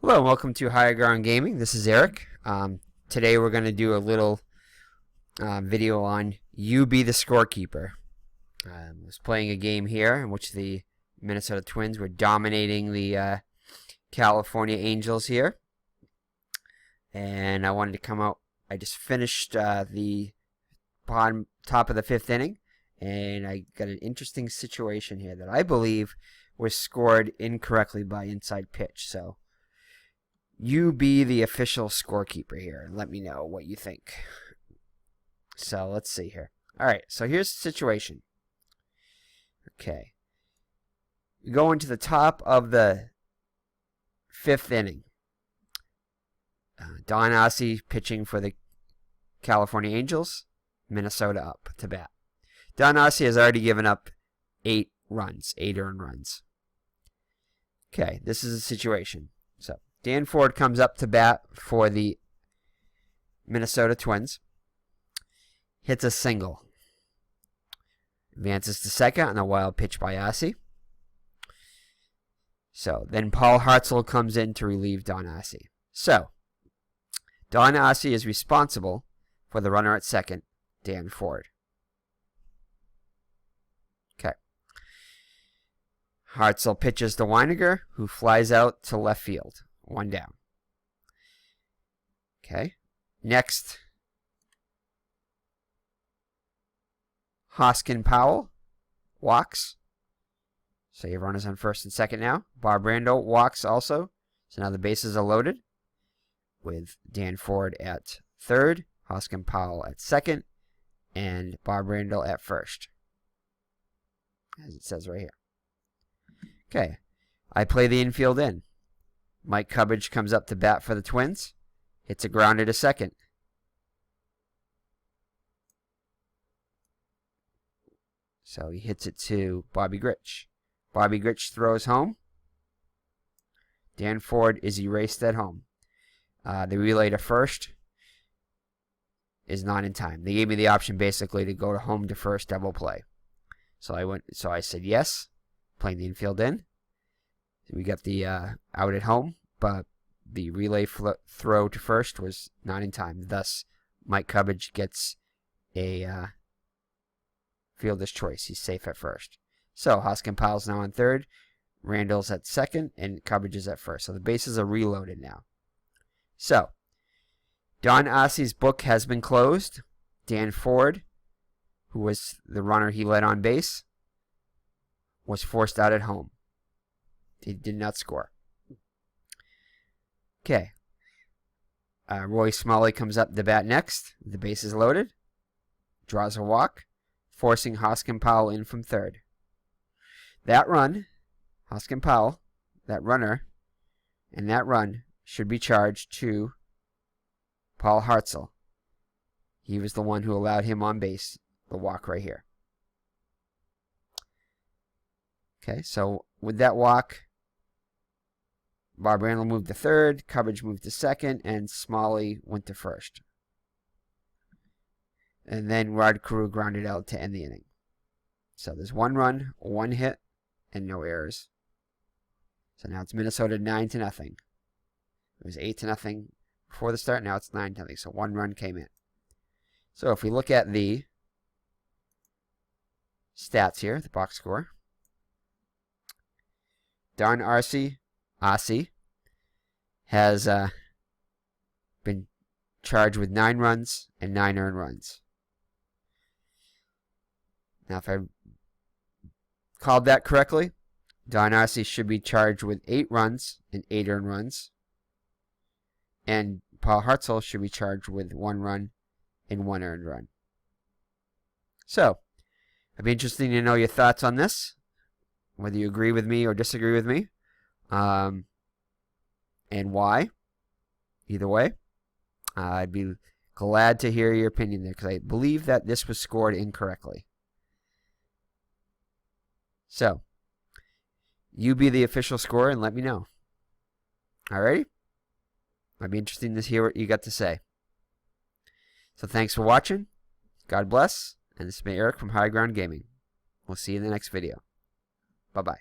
Hello and welcome to Higher Ground Gaming. This is Eric. Today we're going to do a little video on You Be the Scorekeeper. I was playing a game here in which the Minnesota Twins were dominating the California Angels here. And I wanted to come out. I just finished the top of the fifth inning. And I got an interesting situation here that I believe was scored incorrectly by Inside Pitch. So you be the official scorekeeper here and let me know what you think. So let's see here. Alright, so here's the situation. Okay. You go into the top of the fifth inning. Don Aase pitching for the California Angels. Minnesota up to bat. Don Aase has already given up 8 earned runs. Okay, this is the situation. So Dan Ford comes up to bat for the Minnesota Twins. Hits a single. Advances to second on a wild pitch by Aase. So then Paul Hartzell comes in to relieve Don Aase. So Don Aase is responsible for the runner at second, Dan Ford. Okay. Hartzell pitches to Weiniger, who flies out to left field. 1 down. Okay. Next, Hoskin Powell walks. So you have runners on first and second now. Bob Randall walks also. So now the bases are loaded with Dan Ford at third, Hoskin Powell at second, and Bob Randall at first, as it says right here. Okay. I play the infield in. Mike Cubbage comes up to bat for the Twins. Hits a grounder to second. So he hits it to Bobby Grich. Bobby Grich throws home. Dan Ford is erased at home. The relay to first is not in time. They gave me the option basically to go to home to first double play. So I said yes, playing the infield in. We got the out at home, but the relay throw to first was not in time. Thus, Mike Cubbage gets a fielder's choice. He's safe at first. So Hoskin Powell's now on third, Randall's at second, and Cubbage is at first. So the bases are reloaded now. So Don Aase's book has been closed. Dan Ford, who was the runner he led on base, was forced out at home. He did not score. Okay. Roy Smalley comes up to bat next. The base is loaded. Draws a walk, forcing Hoskin Powell in from third. That run, Hoskin Powell, that runner, and that run should be charged to Paul Hartzell. He was the one who allowed him on base, the walk right here. Okay, so with that walk, Bob Randall moved to third, Cubbage moved to second, and Smalley went to first. And then Rod Carew grounded out to end the inning. So there's 1 run, 1 hit, and no errors. So now it's Minnesota 9-0. It was 8-0 before the start. Now it's 9-0. So 1 run came in. So if we look at the stats here, the box score, Don Aase has been charged with 9 runs and 9 earned runs. Now, if I called that correctly, Don Aase should be charged with 8 runs and 8 earned runs. And Paul Hartzell should be charged with 1 run and 1 earned run. So, it'd be interesting to know your thoughts on this, whether you agree with me or disagree with me, and why. Either way, I'd be glad to hear your opinion there, because I believe that this was scored incorrectly. So, you be the official scorer and let me know. Alrighty? Might be interesting to hear what you got to say. So thanks for watching. God bless. And this has been Eric from High Ground Gaming. We'll see you in the next video. Bye-bye.